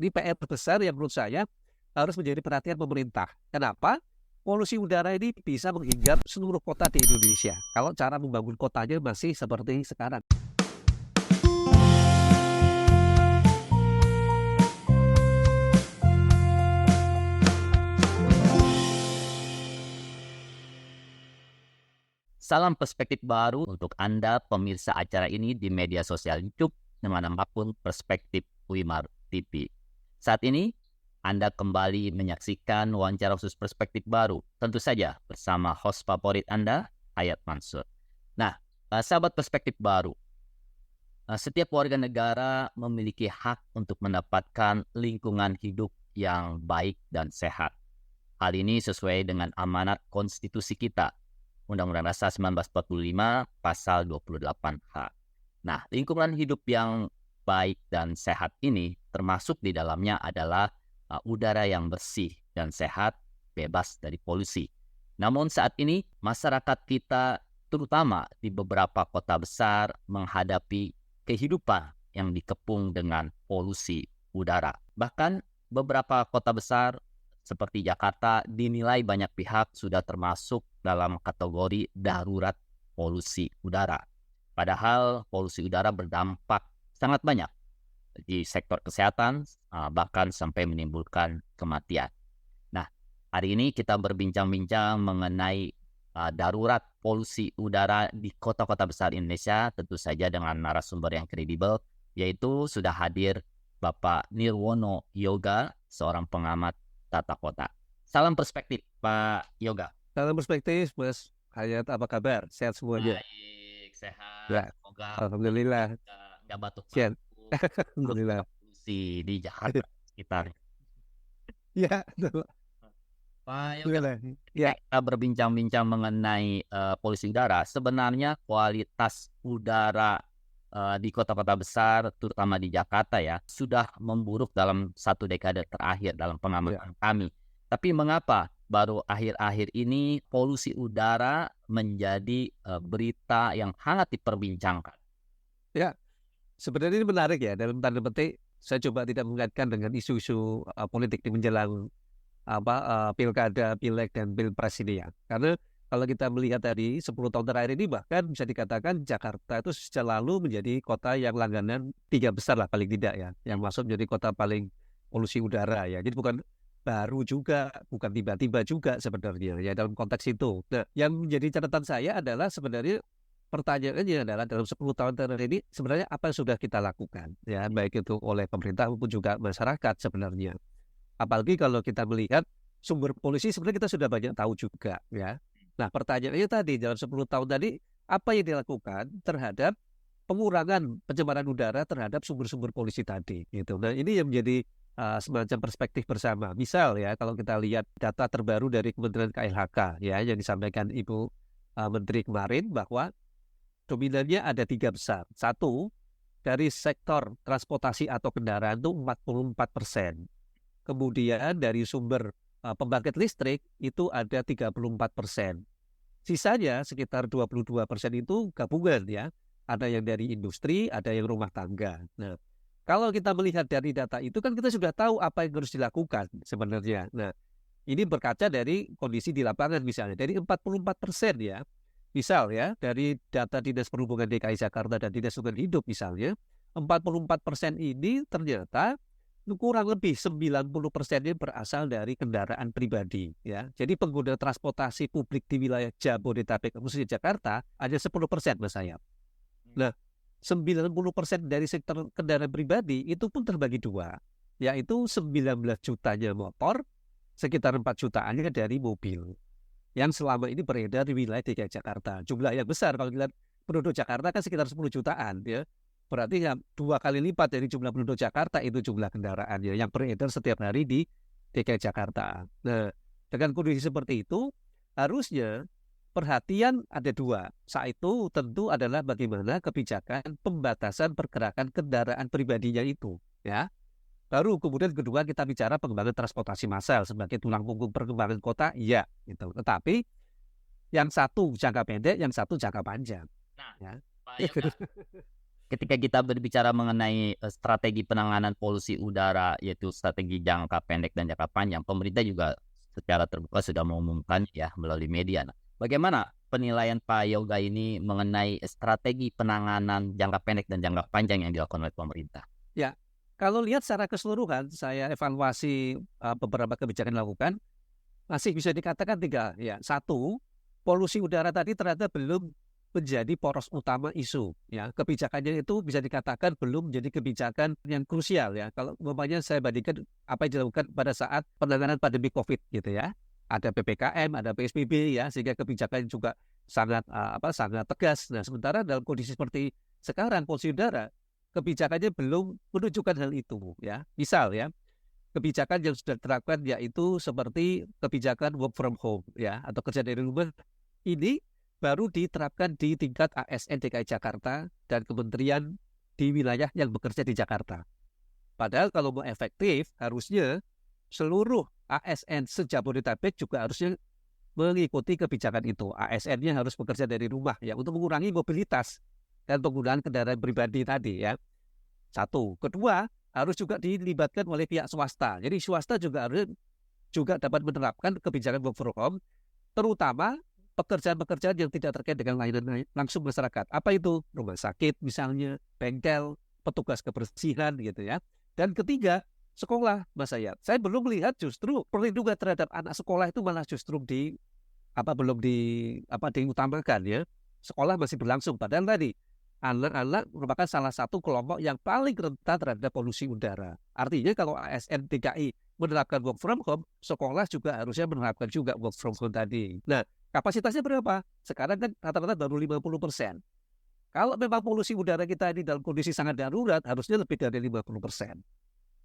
Ini PR besar yang menurut saya harus menjadi perhatian pemerintah. Kenapa? Polusi udara ini bisa menghinggap seluruh kota di Indonesia kalau cara membangun kotanya masih seperti sekarang. Salam perspektif baru untuk Anda pemirsa acara ini di media sosial YouTube dimanapun perspektif Wimar TV. Saat ini Anda kembali menyaksikan wawancara khusus perspektif baru, tentu saja bersama host favorit Anda, Hayat Mansur. Nah, sahabat perspektif baru, setiap warga negara memiliki hak untuk mendapatkan lingkungan hidup yang baik dan sehat. Hal ini sesuai dengan amanat konstitusi kita, Undang-Undang Dasar 1945 Pasal 28H. Nah, lingkungan hidup yang baik dan sehat ini termasuk di dalamnya adalah udara yang bersih dan sehat, bebas dari polusi. Namun saat ini masyarakat kita terutama di beberapa kota besar menghadapi kehidupan yang dikepung dengan polusi udara. Bahkan beberapa kota besar seperti Jakarta dinilai banyak pihak sudah termasuk dalam kategori darurat polusi udara. Padahal polusi udara berdampak sangat banyak di sektor kesehatan, bahkan sampai menimbulkan kematian. Nah, hari ini kita berbincang-bincang mengenai darurat polusi udara di kota-kota besar Indonesia, tentu saja dengan narasumber yang kredibel, yaitu sudah hadir Bapak Nirwono Yoga, seorang pengamat tata kota. Salam perspektif, Pak Yoga. Salam perspektif, Mas Hayat, apa kabar? Sehat semuanya? Baik, sehat. Ya, Semoga alhamdulillah. nggak Sehat. batuk-batuk, Alhamdulillah. polusi di Jakarta sekitar. Ya, Pak Yoga, alhamdulillah. Ya, kita berbincang-bincang mengenai polusi udara. Sebenarnya kualitas udara di kota-kota besar, terutama di Jakarta ya, sudah memburuk dalam 1 dekade terakhir dalam pengamatan kami. Tapi mengapa baru akhir-akhir ini polusi udara menjadi berita yang hangat diperbincangkan? ya. Sebenarnya ini menarik ya. Dalam tanda petik, saya coba tidak mengaitkan dengan isu-isu politik di menjelang pilkada, pileg dan pilpres ini ya. Karena kalau kita melihat dari 10 tahun terakhir ini bahkan bisa dikatakan Jakarta itu selalu menjadi kota yang langganan 3 besar lah paling tidak ya, yang masuk menjadi kota paling polusi udara ya. Jadi bukan baru juga, bukan tiba-tiba juga sebenarnya ya dalam konteks itu. Nah, yang menjadi catatan saya adalah sebenarnya pertanyaannya adalah dalam 10 tahun terakhir ini sebenarnya apa yang sudah kita lakukan ya, baik itu oleh pemerintah maupun juga masyarakat sebenarnya. Apalagi kalau kita melihat sumber polusi sebenarnya kita sudah banyak tahu juga ya. Nah, pertanyaannya tadi dalam 10 tahun tadi apa yang dilakukan terhadap pengurangan pencemaran udara terhadap sumber-sumber polusi tadi gitu. Nah, ini yang menjadi semacam perspektif bersama. Misal ya kalau kita lihat data terbaru dari Kementerian KLHK ya yang disampaikan Ibu Menteri kemarin bahwa dominannya ada 3 besar. Satu, dari sektor transportasi atau kendaraan itu 44%. Kemudian dari sumber pembangkit listrik itu ada 34%. Sisanya sekitar 22% itu gabungan ya. Ada yang dari industri, ada yang rumah tangga. Nah, kalau kita melihat dari data itu kan kita sudah tahu apa yang harus dilakukan sebenarnya. Nah, ini berkaca dari kondisi di lapangan misalnya. Dari 44% ya. Misal ya, dari data Dinas Perhubungan DKI Jakarta dan Dinas Lingkungan Hidup misalnya, 44% ini ternyata kurang lebih 90%-nya berasal dari kendaraan pribadi ya. Jadi pengguna transportasi publik di wilayah Jabodetabek khususnya Jakarta hanya 10% Mas Sayap. Nah, 90% dari sektor kendaraan pribadi itu pun terbagi dua, yaitu 19 jutanya motor, sekitar 4 jutaannya dari mobil yang selama ini beredar di wilayah DKI Jakarta. Jumlah yang besar kalau dilihat penduduk Jakarta kan sekitar 10 jutaan ya. Berarti ya 2 kali lipat dari jumlah penduduk Jakarta itu jumlah kendaraan ya, yang beredar setiap hari di DKI Jakarta. Nah, dengan kondisi seperti itu harusnya perhatian ada dua. Saat itu tentu adalah bagaimana kebijakan pembatasan pergerakan kendaraan pribadinya itu ya. Baru kemudian kedua kita bicara pengembangan transportasi massal sebagai tulang punggung perkembangan kota, iya gitu. Tetapi yang satu jangka pendek, yang satu jangka panjang. Nah, Ya. Pak Yoga, ketika kita berbicara mengenai strategi penanganan polusi udara, yaitu strategi jangka pendek dan jangka panjang, pemerintah juga secara terbuka sudah mengumumkan ya melalui media. Nah, bagaimana penilaian Pak Yoga ini mengenai strategi penanganan jangka pendek dan jangka panjang yang dilakukan oleh pemerintah? Ya, kalau lihat secara keseluruhan, saya evaluasi beberapa kebijakan yang dilakukan, masih bisa dikatakan 3. Ya, 1, polusi udara tadi ternyata belum menjadi poros utama isu. Ya, kebijakannya itu bisa dikatakan belum menjadi kebijakan yang krusial ya. Kalau umpamanya saya bandingkan apa yang dilakukan pada saat penanganan pandemi COVID gitu ya. Ada PPKM, ada PSBB ya, sehingga kebijakan juga sangat sangat tegas. Nah, sementara dalam kondisi seperti sekarang polusi udara, kebijakannya belum menunjukkan hal itu ya. Misal ya, kebijakan yang sudah diterapkan yaitu seperti kebijakan work from home ya, atau kerja dari rumah, ini baru diterapkan di tingkat ASN DKI Jakarta dan kementerian di wilayah yang bekerja di Jakarta. Padahal kalau mau efektif, harusnya seluruh ASN se-Jabodetabek juga harusnya mengikuti kebijakan itu. ASN-nya harus bekerja dari rumah ya, untuk mengurangi mobilitas dan penggunaan kendaraan pribadi tadi ya. 1. Kedua, harus juga dilibatkan oleh pihak swasta. Jadi swasta juga harus juga dapat menerapkan kebijakan work from home, terutama pekerjaan-pekerjaan yang tidak terkait dengan layanan langsung masyarakat. Apa itu? Rumah sakit misalnya, bengkel, petugas kebersihan gitu ya. Dan ketiga, sekolah, Mas Ayat. Saya belum melihat justru perlindungan terhadap anak sekolah itu malah justru belum diutamakan ya. Sekolah masih berlangsung, padahal tadi anak-anak merupakan salah satu kelompok yang paling rentan terhadap polusi udara. Artinya kalau ASN DKI menerapkan work from home, sekolah juga harusnya menerapkan juga work from home tadi. Nah, kapasitasnya berapa? Sekarang kan rata-rata baru 50%. Kalau memang polusi udara kita ini dalam kondisi sangat darurat, harusnya lebih dari 50%.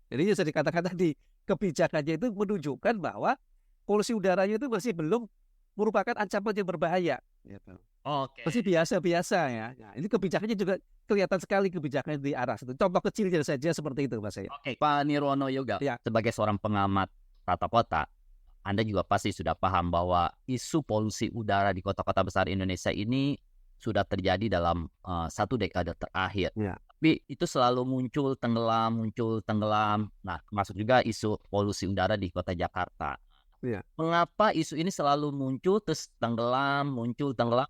Jadi yang saya dikatakan tadi, kebijakannya itu menunjukkan bahwa polusi udaranya itu masih belum merupakan ancaman yang berbahaya. Gitu. Oke. Masih biasa-biasa ya. Nah, ini kebijakannya juga kelihatan sekali kebijakan di arah itu. Contoh kecilnya saja seperti itu, Mas. Oke, Pak Nirwono Yoga, Ya. sebagai seorang pengamat tata kota, Anda juga pasti sudah paham bahwa isu polusi udara di kota-kota besar Indonesia ini sudah terjadi dalam 1 dekade terakhir. Ya. Tapi itu selalu muncul tenggelam. Nah, termasuk juga isu polusi udara di kota Jakarta. Ya. Mengapa isu ini selalu muncul terus tenggelam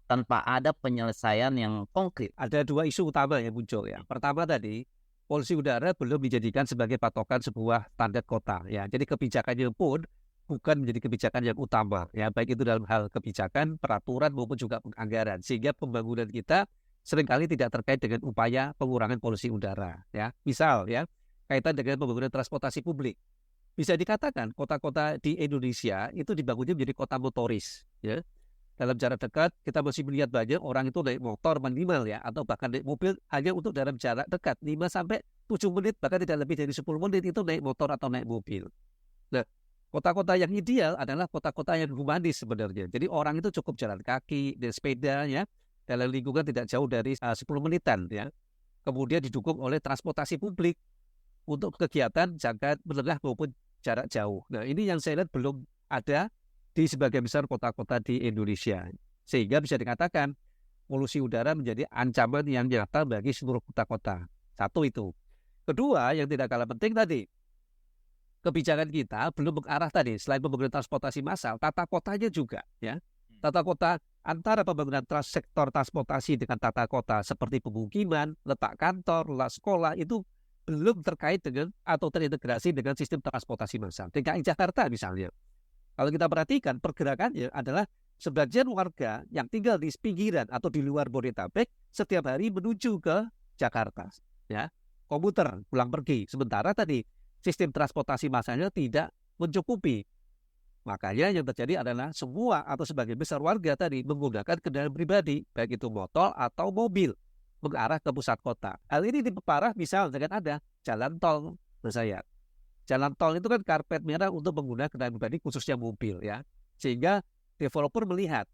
tanpa ada penyelesaian yang konkret? Ada 2 isu utama yang muncul ya. Pertama tadi, polusi udara belum dijadikan sebagai patokan sebuah standar kota ya. Jadi kebijakannya pun bukan menjadi kebijakan yang utama ya, baik itu dalam hal kebijakan, peraturan maupun juga anggaran, sehingga pembangunan kita seringkali tidak terkait dengan upaya pengurangan polusi udara ya. Misal ya, kaitan dengan pembangunan transportasi publik. Bisa dikatakan kota-kota di Indonesia itu dibangunnya menjadi kota motoris ya. Dalam jarak dekat kita masih melihat banyak orang itu naik motor minimal ya, atau bahkan naik mobil hanya untuk dalam jarak dekat 5 sampai 7 menit, bahkan tidak lebih dari 10 menit itu naik motor atau naik mobil. Nah, kota-kota yang ideal adalah kota-kota yang humanis sebenarnya. Jadi orang itu cukup jalan kaki dan sepeda ya, dalam lingkungan tidak jauh dari 10 menitan ya. Kemudian didukung oleh transportasi publik untuk kegiatan jangka menengah maupun jarak jauh. Nah, ini yang saya lihat belum ada di sebagian besar kota-kota di Indonesia. Sehingga bisa dikatakan polusi udara menjadi ancaman yang nyata bagi seluruh kota-kota. 1 itu. Kedua, yang tidak kalah penting tadi, kebijakan kita belum mengarah tadi, selain pembangunan transportasi massal, tata kotanya juga ya. Tata kota antara pembangunan sektor transportasi dengan tata kota seperti pemukiman, letak kantor, letak sekolah itu belum terkait dengan atau terintegrasi dengan sistem transportasi massal. DKI Jakarta misalnya, kalau kita perhatikan pergerakannya adalah sebagian warga yang tinggal di pinggiran atau di luar Bodetabek setiap hari menuju ke Jakarta ya, komuter pulang pergi. Sementara tadi sistem transportasi massalnya tidak mencukupi. Makanya yang terjadi adalah semua atau sebagian besar warga tadi menggunakan kendaraan pribadi, baik itu motor atau mobil, mengarah ke pusat kota. Hal ini diperparah misal dengan ada jalan tol, Mas Ayat. Jalan tol itu kan karpet merah untuk menggunakan kendaraan pribadi khususnya mobil ya. Sehingga developer melihat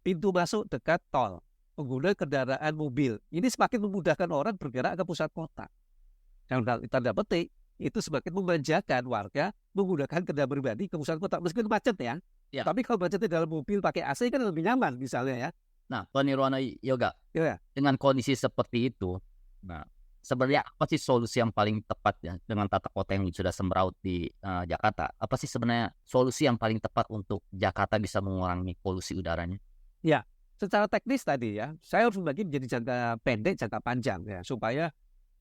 pintu masuk dekat tol, menggunakan kendaraan mobil. Ini semakin memudahkan orang bergerak ke pusat kota. Dan tanda petik, itu semakin memanjakan warga menggunakan kendaraan pribadi ke pusat kota. Meskipun macet ya. Tapi kalau macetnya dalam mobil pakai AC kan lebih nyaman misalnya ya. Nah, Pak Nirwono Yoga, Ya. dengan kondisi seperti itu, Nah, sebenarnya apa sih solusi yang paling tepat ya dengan tata kota yang sudah semraut di Jakarta? Apa sih sebenarnya solusi yang paling tepat untuk Jakarta bisa mengurangi polusi udaranya? Ya, secara teknis tadi ya, saya harus membagi menjadi jangka pendek, jangka panjang ya, supaya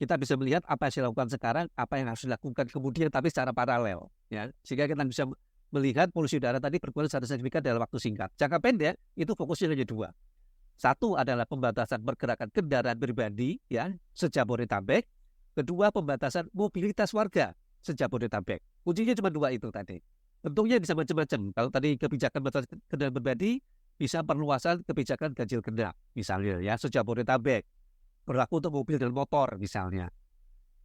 kita bisa melihat apa yang dilakukan sekarang, apa yang harus dilakukan kemudian, tapi secara paralel ya, sehingga kita bisa melihat polusi udara tadi berkurang secara signifikan dalam waktu singkat. Jangka pendek itu fokusnya hanya dua. Satu adalah pembatasan pergerakan kendaraan pribadi ya sejabodetabek. Kedua, pembatasan mobilitas warga sejabodetabek. Kuncinya cuma dua itu tadi. Bentuknya bisa macam-macam. Kalau tadi kebijakan batasan kendaraan pribadi, bisa perluasan kebijakan ganjil genap misalnya ya sejabodetabek. Berlaku untuk mobil dan motor misalnya.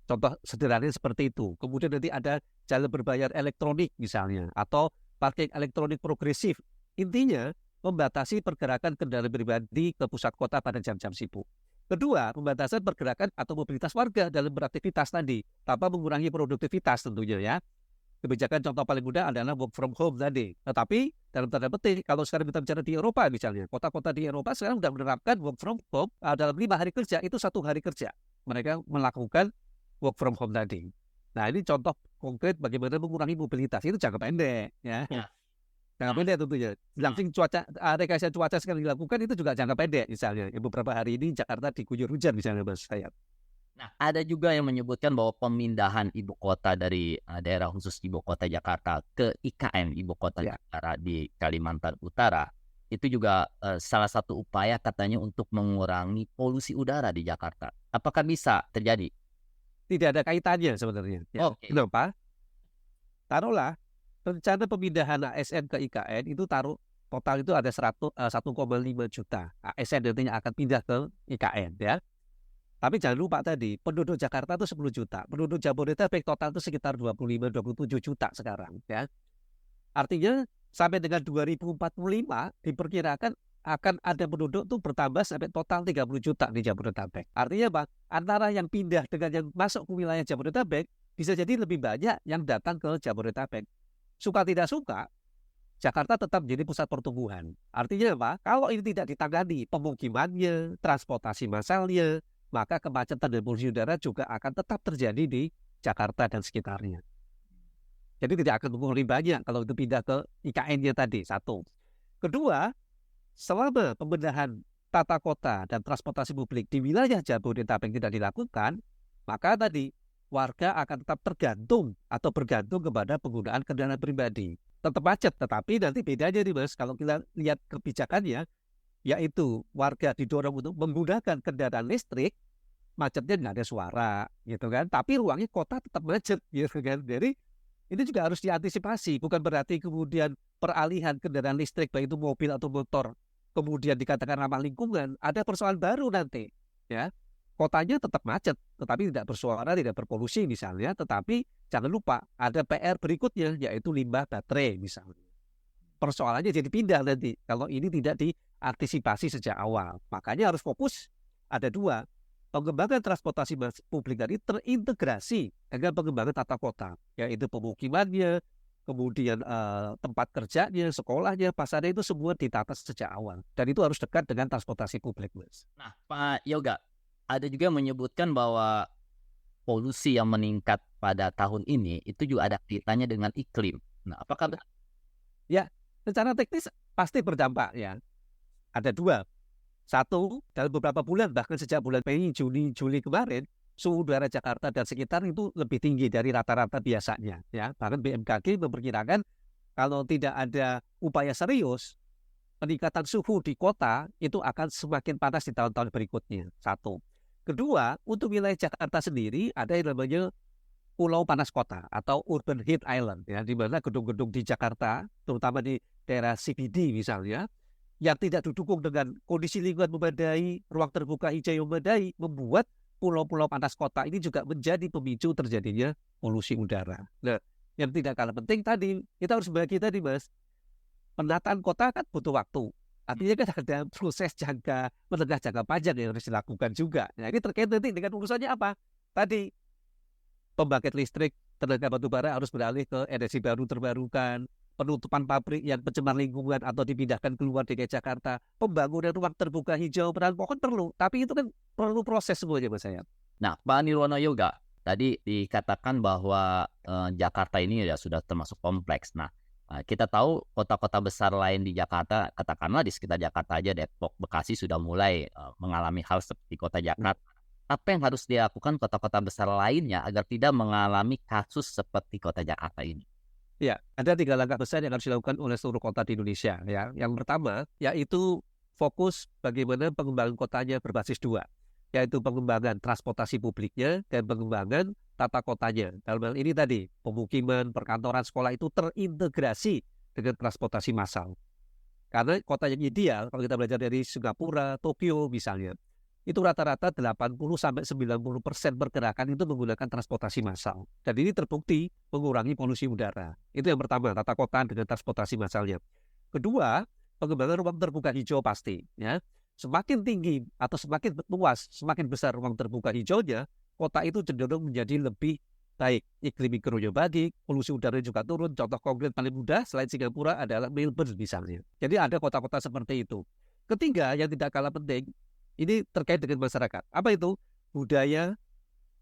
Contoh sederhananya seperti itu. Kemudian nanti ada jalan berbayar elektronik misalnya, atau parking elektronik progresif. Intinya, membatasi pergerakan kendaraan pribadi ke pusat kota pada jam-jam sibuk. Kedua, pembatasan pergerakan atau mobilitas warga dalam beraktivitas tadi, tanpa mengurangi produktivitas tentunya ya. Kebijakan contoh paling mudah adalah work from home tadi. Tetapi dalam tanda petik, kalau sekarang kita bicara di Eropa misalnya, kota-kota di Eropa sekarang sudah menerapkan work from home dalam 5 hari kerja, itu 1 hari kerja. Mereka melakukan work from home tadi. Nah, ini contoh konkret bagaimana mengurangi mobilitas. Itu jangka pendek ya. Ya. Jangka pendek tentunya. Langsung cuaca, rekayasa cuaca sekarang dilakukan itu juga jangka pendek misalnya. Beberapa hari ini Jakarta diguyur hujan misalnya Mas Hayat. Nah, ada juga yang menyebutkan bahwa pemindahan ibu kota dari daerah khusus ibu kota Jakarta ke IKN ibu kota Ya. Jakarta di Kalimantan Utara itu juga salah satu upaya katanya untuk mengurangi polusi udara di Jakarta. Apakah bisa terjadi? Tidak ada kaitannya sebenarnya. Ya. Oke. Kenapa? Taruhlah rencana pemindahan ASN ke IKN itu total itu ada 1,5 juta ASN nantinya akan pindah ke IKN ya. Tapi jangan lupa tadi, penduduk Jakarta itu 10 juta. Penduduk Jabodetabek total itu sekitar 25-27 juta sekarang ya. Artinya sampai dengan 2045 diperkirakan akan ada penduduk tuh bertambah sampai total 30 juta di Jabodetabek. Artinya apa? Antara yang pindah dengan yang masuk ke wilayah Jabodetabek bisa jadi lebih banyak yang datang ke Jabodetabek. Suka tidak suka, Jakarta tetap menjadi pusat pertumbuhan. Artinya apa? Kalau ini tidak ditangani pemukimannya, transportasi massalnya, maka kemacetan dan polusi udara juga akan tetap terjadi di Jakarta dan sekitarnya. Jadi tidak akan mengurangi banyak kalau itu pindah ke IKN-nya tadi, satu. Kedua, selama pembenahan tata kota dan transportasi publik di wilayah Jabodetabek tidak dilakukan, maka tadi warga akan tetap tergantung atau bergantung kepada penggunaan kendaraan pribadi. Tetap macet, tetapi nanti bedanya nih Mas, kalau kita lihat kebijakannya, yaitu warga didorong untuk menggunakan kendaraan listrik, macetnya nggak ada suara, gitu kan. Tapi ruangnya kota tetap macet, gitu kan. Jadi ini juga harus diantisipasi, bukan berarti kemudian peralihan kendaraan listrik, baik itu mobil atau motor, kemudian dikatakan ramah lingkungan, ada persoalan baru nanti, ya. Kotanya tetap macet, tetapi tidak bersuara, tidak berpolusi misalnya, tetapi jangan lupa ada PR berikutnya, yaitu limbah baterai misalnya. Persoalannya jadi pindah nanti, kalau ini tidak diantisipasi sejak awal. Makanya harus fokus, ada dua, pengembangan transportasi publik tadi terintegrasi dengan pengembangan tata kota, yaitu pemukimannya, kemudian tempat kerjanya, sekolahnya, pasarnya itu semua ditata sejak awal. Dan itu harus dekat dengan transportasi publik, Mas. Nah, Pak Yoga, ada juga yang menyebutkan bahwa polusi yang meningkat pada tahun ini itu juga ada kaitannya dengan iklim. Nah, apakah benar? Ya, secara teknis pasti berdampak ya. Ada dua. Satu, dalam beberapa bulan, bahkan sejak bulan Mei, Juni, Juli kemarin, suhu udara Jakarta dan sekitar itu lebih tinggi dari rata-rata biasanya. Ya, bahkan BMKG memperkirakan kalau tidak ada upaya serius, peningkatan suhu di kota itu akan semakin panas di tahun-tahun berikutnya. Satu. Kedua, untuk wilayah Jakarta sendiri ada yang namanya Pulau Panas Kota atau Urban Heat Island, ya, di mana gedung-gedung di Jakarta, terutama di daerah CBD misalnya, yang tidak didukung dengan kondisi lingkungan memadai, ruang terbuka hijau yang memadai, membuat pulau-pulau panas kota ini juga menjadi pemicu terjadinya polusi udara. Nah, yang tidak kalah penting tadi, kita harus bagi tadi Mas, penataan kota kan butuh waktu. Artinya kan ada proses jangka menengah jangka panjang yang harus dilakukan juga. Nah, ini terkait nanti dengan urusannya apa? Tadi, pembangkit listrik tenaga batubara harus beralih ke energi baru terbarukan, penutupan pabrik yang pencemar lingkungan atau dipindahkan keluar DKI Jakarta, pembangunan ruang terbuka hijau, peran pohon perlu, tapi itu kan perlu proses semuanya Mas Hayat. Nah, Pak Nirwono Yoga, tadi dikatakan bahwa Jakarta ini ya sudah termasuk kompleks. Nah, kita tahu kota-kota besar lain di Jakarta, katakanlah di sekitar Jakarta aja, Depok, Bekasi sudah mulai mengalami hal seperti kota Jakarta. Apa yang harus dilakukan kota-kota besar lainnya agar tidak mengalami kasus seperti kota Jakarta ini? Ya, ada 3 langkah besar yang harus dilakukan oleh seluruh kota di Indonesia. Ya, yang pertama yaitu fokus bagaimana pengembangan kotanya berbasis 2, yaitu pengembangan transportasi publiknya dan pengembangan tata kotanya. Dalam hal ini tadi, pemukiman, perkantoran, sekolah itu terintegrasi dengan transportasi massal. Karena kota yang ideal, kalau kita belajar dari Singapura, Tokyo misalnya, itu rata-rata 80-90% pergerakan itu menggunakan transportasi massal. Dan ini terbukti mengurangi polusi udara. Itu yang pertama, tata kota dengan transportasi massalnya. Kedua, pengembangan ruang terbuka hijau pasti. Ya. Semakin tinggi atau semakin luas, semakin besar ruang terbuka hijaunya, kota itu cenderung menjadi lebih baik. Iklim mikronya baik, polusi udara juga turun. Contoh konkret paling mudah selain Singapura adalah Melbourne misalnya. Jadi ada kota-kota seperti itu. Ketiga, yang tidak kalah penting, ini terkait dengan masyarakat. Apa itu? Budaya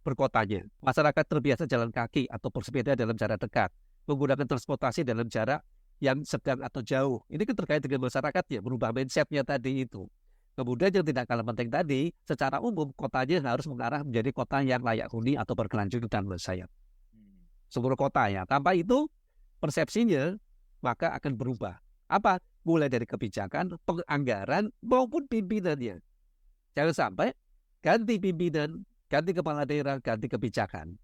berkotanya. Masyarakat terbiasa jalan kaki atau bersepeda dalam jarak dekat, menggunakan transportasi dalam jarak yang sedang atau jauh. Ini kan terkait dengan masyarakatnya, berubah mindset-nya tadi itu. Kemudian yang tidak kalah penting tadi, secara umum kotanya harus mengarah menjadi kota yang layak huni atau berkelanjutan menurut saya. Seluruh kota ya. Tanpa itu, persepsinya maka akan berubah. Apa? Mulai dari kebijakan, penganggaran, maupun pimpinannya. Jangan sampai ganti pimpinan, ganti kepala daerah, ganti kebijakan.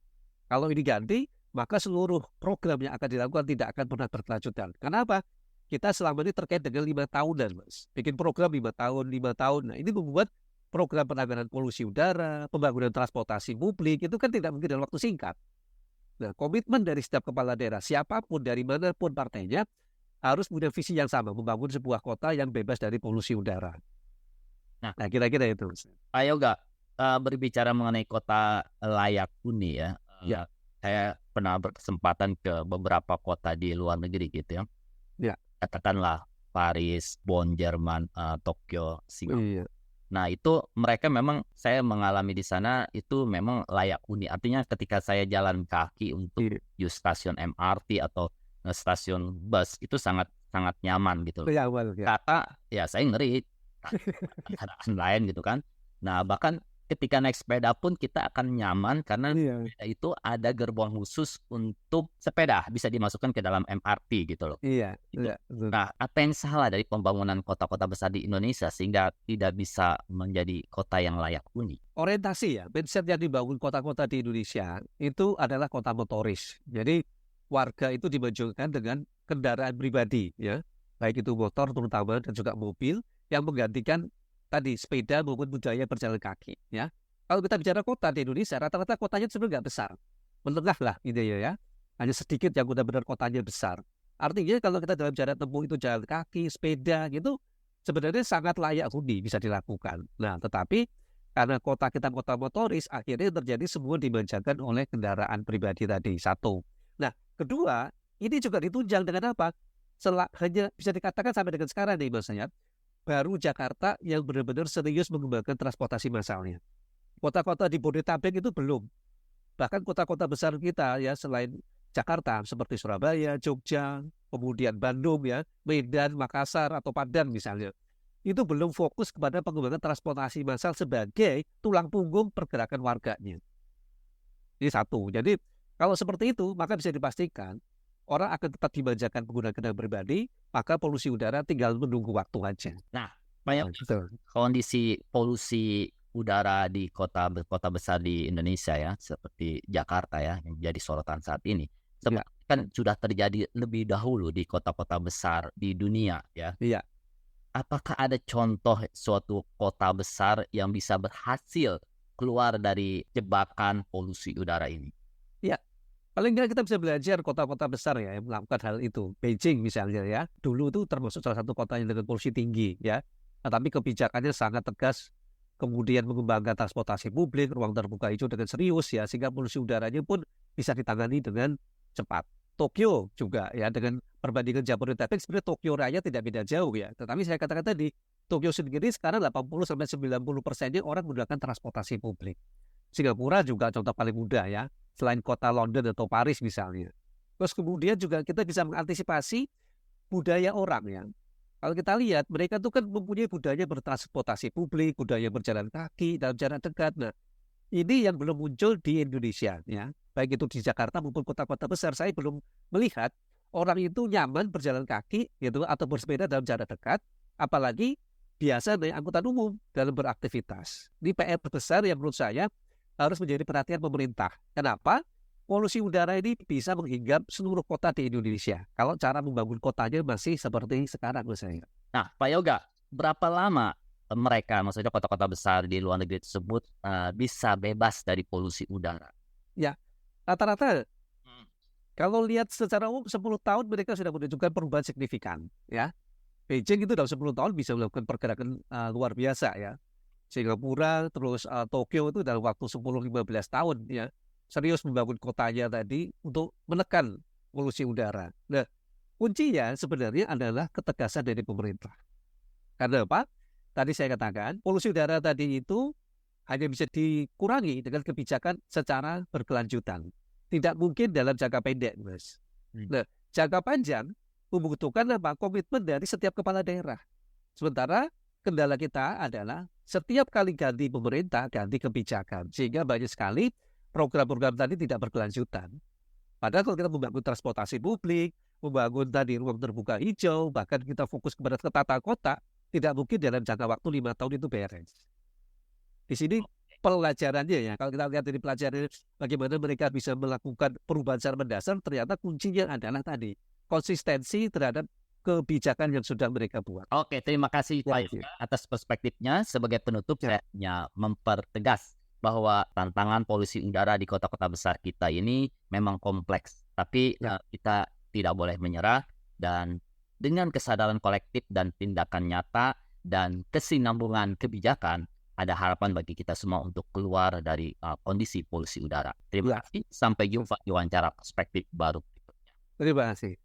Kalau ini ganti, maka seluruh program yang akan dilakukan tidak akan pernah berkelanjutan. Kenapa? Kita selama ini terkait dengan 5 tahunan, Mas. Bikin program 5 tahun. Nah, ini membuat program penanganan polusi udara, pembangunan transportasi publik, itu kan tidak mungkin dalam waktu singkat. Nah, komitmen dari setiap kepala daerah, siapapun, dari manapun partainya, harus punya visi yang sama, membangun sebuah kota yang bebas dari polusi udara. Nah, kira-kira itu. Pak Yoga, berbicara mengenai kota layak huni ya, saya pernah berkesempatan ke beberapa kota di luar negeri gitu ya. Ya. Katakanlah Paris, Bonn, Jerman, Tokyo, Singapura. Iya. Nah itu mereka memang, saya mengalami di sana itu memang layak huni. Artinya ketika saya jalan kaki untuk di stasiun MRT atau stasiun bus itu sangat nyaman gitu loh. Kata ya saya ngeri kendaraan lain gitu kan. Nah bahkan ketika naik sepeda pun kita akan nyaman karena sepeda itu ada gerbong khusus untuk sepeda, bisa dimasukkan ke dalam MRT gitu loh. Iya. Gitu. Nah apa yang salah dari pembangunan kota-kota besar di Indonesia sehingga tidak bisa menjadi kota yang layak huni? Orientasi ya, mindset yang dibangun kota-kota di Indonesia itu adalah kota motoris. Jadi warga itu dimajukan dengan kendaraan pribadi ya, baik itu motor terutama dan juga mobil yang menggantikan tadi sepeda maupun budaya berjalan kaki ya. Kalau kita bicara kota di Indonesia, rata-rata kotanya sebenarnya nggak besar, menengah lah gitu ya. Hanya sedikit yang benar-benar kotanya besar. Artinya kalau kita dalam jarak tempuh itu jalan kaki, sepeda gitu, sebenarnya sangat layak huni bisa dilakukan. Nah, tetapi karena kota kita kota motoris, akhirnya terjadi semua dimanjakan oleh kendaraan pribadi tadi. Satu. Nah, kedua, ini juga ditunjang dengan apa? Hanya bisa dikatakan sampai dengan sekarang nih maksudnya, baru Jakarta yang benar-benar serius mengembangkan transportasi massalnya. Kota-kota di Bodetabek itu belum. Bahkan kota-kota besar kita ya selain Jakarta seperti Surabaya, Jogja, kemudian Bandung ya, Medan, Makassar atau Padang misalnya. Itu belum fokus kepada pengembangan transportasi massal sebagai tulang punggung pergerakan warganya. Ini satu. Jadi kalau seperti itu maka bisa dipastikan orang akan tetap dimanjakan menggunakan kendaraan pribadi, maka polusi udara tinggal menunggu waktu aja. Nah, banyak kondisi polusi udara di kota besar di Indonesia ya, seperti Jakarta ya, yang jadi sorotan saat ini. Kan sudah terjadi lebih dahulu di kota-kota besar di dunia ya. Iya. Apakah ada contoh suatu kota besar yang bisa berhasil keluar dari jebakan polusi udara ini? Iya. Paling nggak kita bisa belajar kota-kota besar ya yang melakukan hal itu. Beijing misalnya ya, dulu itu termasuk salah satu kota yang dengan polusi tinggi ya. Nah, tapi kebijakannya sangat tegas, kemudian mengembangkan transportasi publik, ruang terbuka hijau dengan serius ya, sehingga polusi udaranya pun bisa ditangani dengan cepat. Tokyo juga ya, dengan perbandingan Jabodetabek sebenarnya Tokyo Raya tidak beda jauh ya. Tetapi saya katakan tadi, Tokyo sendiri sekarang 80-90% orang menggunakan transportasi publik. Singapura juga contoh paling mudah ya, selain kota London atau Paris misalnya. Terus kemudian juga kita bisa mengantisipasi budaya orang ya. Kalau kita lihat, mereka tuh kan mempunyai budaya bertransportasi publik, budaya berjalan kaki dalam jarak dekat. Nah, ini yang belum muncul di Indonesia ya. Baik itu di Jakarta maupun kota-kota besar, saya belum melihat orang itu nyaman berjalan kaki gitu atau bersepeda dalam jarak dekat, apalagi biasa naik angkutan umum dalam beraktivitas. Ini PR besar yang menurut saya harus menjadi perhatian pemerintah. Kenapa? Polusi udara ini bisa menghinggap seluruh kota di Indonesia. Kalau cara membangun kotanya masih seperti sekarang menurut saya. Nah, Pak Yoga, berapa lama mereka, maksudnya kota-kota besar di luar negeri tersebut bisa bebas dari polusi udara? Ya, rata-rata kalau lihat secara umum 10 tahun mereka sudah menunjukkan perubahan signifikan. Ya, Beijing itu dalam 10 tahun bisa melakukan pergerakan luar biasa ya. Singapura, terus Tokyo itu dalam waktu 10-15 tahun ya. Serius membangun kotanya tadi untuk menekan polusi udara. Nah, kuncinya sebenarnya adalah ketegasan dari pemerintah. Karena apa? Tadi saya katakan, polusi udara tadi itu hanya bisa dikurangi dengan kebijakan secara berkelanjutan. Tidak mungkin dalam jangka pendek, Mas. Nah, jangka panjang membutuhkan apa? Komitmen dari setiap kepala daerah. Sementara kendala kita adalah setiap kali ganti pemerintah, ganti kebijakan. Sehingga banyak sekali program-program tadi tidak berkelanjutan. Padahal kalau kita membangun transportasi publik, membangun tadi ruang terbuka hijau, bahkan kita fokus kepada tata kota, tidak mungkin dalam jangka waktu 5 tahun itu beres. Di sini pelajarannya ya, kalau kita lihat dari pelajaran bagaimana mereka bisa melakukan perubahan secara mendasar, ternyata kuncinya adalah tadi, konsistensi terhadap kebijakan yang sudah mereka buat. Oke, terima kasih Ya, Pak Yoga atas perspektifnya. Sebagai penutup, saya hanya mempertegas bahwa tantangan polusi udara di kota-kota besar kita ini memang kompleks. Tapi kita tidak boleh menyerah, dan dengan kesadaran kolektif dan tindakan nyata dan kesinambungan kebijakan, ada harapan bagi kita semua untuk keluar dari kondisi polusi udara. Terima kasih. Sampai jumpa di wawancara perspektif baru. Terima kasih.